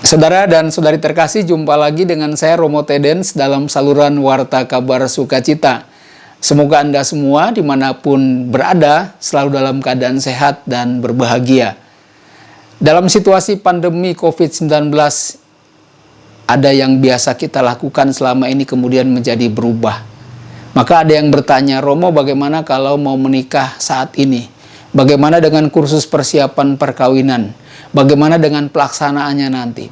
Saudara dan saudari terkasih, jumpa lagi dengan saya Romo Tedens dalam saluran Warta Kabar Sukacita. Semoga Anda semua dimanapun berada selalu dalam keadaan sehat dan berbahagia. Dalam situasi pandemi COVID-19, ada yang biasa kita lakukan selama ini kemudian menjadi berubah. Maka ada yang bertanya, Romo, bagaimana kalau mau menikah saat ini? Bagaimana dengan kursus persiapan perkawinan? Bagaimana dengan pelaksanaannya nanti?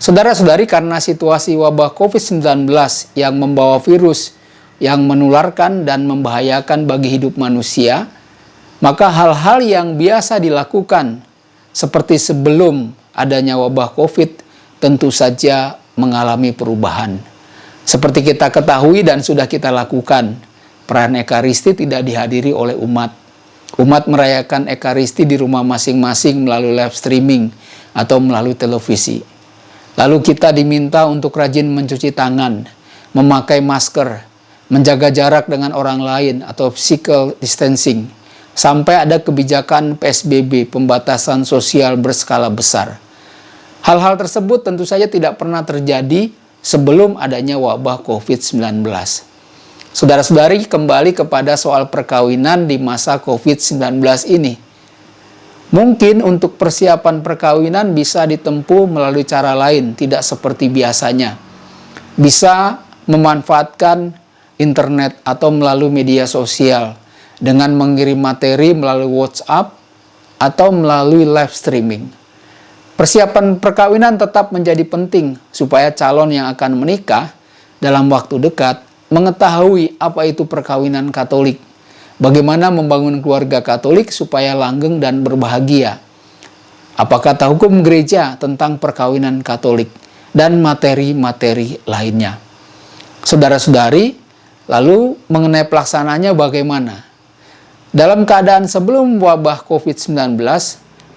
Saudara-saudari, karena situasi wabah COVID-19 yang membawa virus yang menularkan dan membahayakan bagi hidup manusia, maka hal-hal yang biasa dilakukan seperti sebelum adanya wabah COVID tentu saja mengalami perubahan. Seperti kita ketahui dan sudah kita lakukan, perayaan Ekaristi tidak dihadiri oleh umat. Umat merayakan Ekaristi di rumah masing-masing melalui live streaming atau melalui televisi. Lalu kita diminta untuk rajin mencuci tangan, memakai masker, menjaga jarak dengan orang lain atau physical distancing, sampai ada kebijakan PSBB, pembatasan sosial berskala besar. Hal-hal tersebut tentu saja tidak pernah terjadi sebelum adanya wabah COVID-19. Saudara-saudari, kembali kepada soal perkawinan di masa COVID-19 ini. Mungkin untuk persiapan perkawinan bisa ditempuh melalui cara lain, tidak seperti biasanya. Bisa memanfaatkan internet atau melalui media sosial dengan mengirim materi melalui WhatsApp atau melalui live streaming. Persiapan perkawinan tetap menjadi penting supaya calon yang akan menikah dalam waktu dekat mengetahui apa itu perkawinan Katolik, bagaimana membangun keluarga Katolik supaya langgeng dan berbahagia, apa kata hukum gereja tentang perkawinan Katolik, dan materi-materi lainnya. Saudara-saudari, lalu mengenai pelaksananya bagaimana? Dalam keadaan sebelum wabah COVID-19,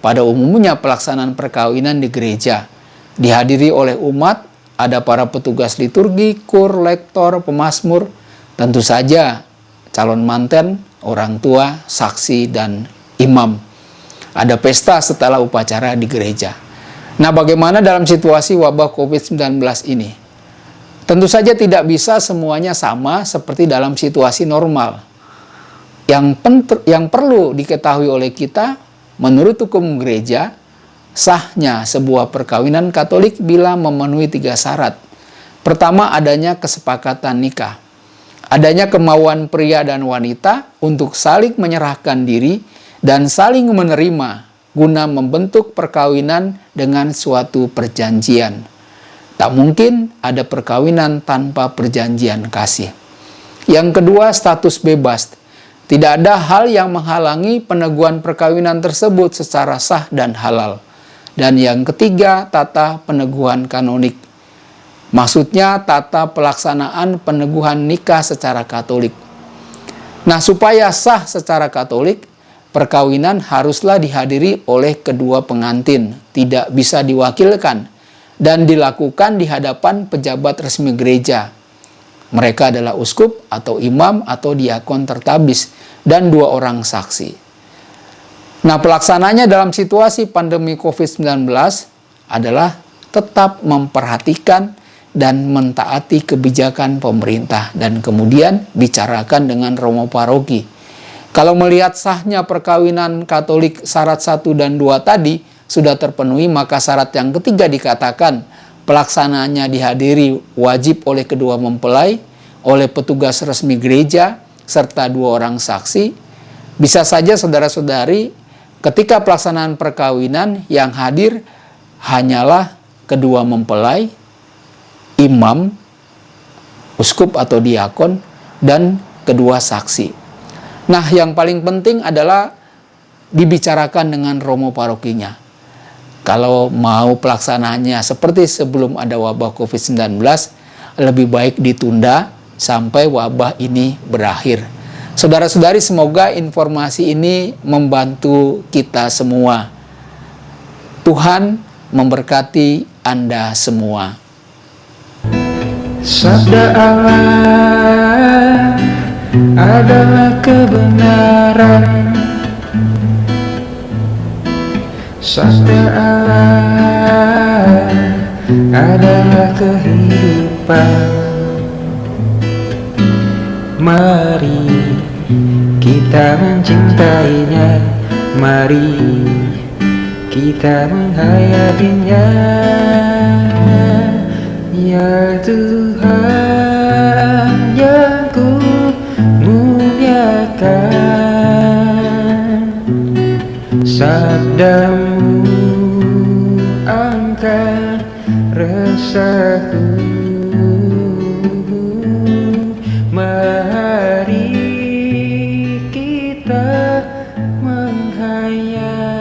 pada umumnya pelaksanaan perkawinan di gereja dihadiri oleh umat. Ada para petugas liturgi, kur, lektor, pemazmur, tentu saja calon manten, orang tua, saksi, dan imam. Ada pesta setelah upacara di gereja. Nah, bagaimana dalam situasi wabah COVID-19 ini? Tentu saja tidak bisa semuanya sama seperti dalam situasi normal. Yang perlu diketahui oleh kita, menurut hukum gereja, sahnya sebuah perkawinan Katolik bila memenuhi 3 syarat. Pertama, adanya kesepakatan nikah. Adanya kemauan pria dan wanita untuk saling menyerahkan diri dan saling menerima guna membentuk perkawinan dengan suatu perjanjian. Tak mungkin ada perkawinan tanpa perjanjian kasih. Yang kedua, status bebas. Tidak ada hal yang menghalangi peneguhan perkawinan tersebut secara sah dan halal. Dan yang ketiga, tata peneguhan kanonik. Maksudnya tata pelaksanaan peneguhan nikah secara Katolik. Nah, supaya sah secara Katolik, perkawinan haruslah dihadiri oleh kedua pengantin, tidak bisa diwakilkan, dan dilakukan di hadapan pejabat resmi gereja. Mereka adalah uskup atau imam atau diakon tertabis, dan 2 orang saksi. Nah, pelaksananya dalam situasi pandemi COVID-19 adalah tetap memperhatikan dan mentaati kebijakan pemerintah dan kemudian bicarakan dengan romo paroki. Kalau melihat sahnya perkawinan Katolik syarat 1 dan 2 tadi sudah terpenuhi, maka syarat yang ketiga dikatakan pelaksanaannya dihadiri wajib oleh kedua mempelai, oleh petugas resmi gereja, serta 2 orang saksi. Bisa saja saudara-saudari, ketika pelaksanaan perkawinan yang hadir hanyalah kedua mempelai, imam, uskup atau diakon, dan kedua saksi. Nah, yang paling penting adalah dibicarakan dengan romo parokinya. Kalau mau pelaksanaannya seperti sebelum ada wabah COVID-19, lebih baik ditunda sampai wabah ini berakhir. Saudara-saudari, semoga informasi ini membantu kita semua. Tuhan memberkati Anda semua. Sabda Allah adalah kebenaran. Sabda Allah adalah kehidupan. Mari kita mencintainya, mari kita menghayatinya. Ya Tuhan yang ku muliakan, sabdamu angkat resahku. Mari kita menghayati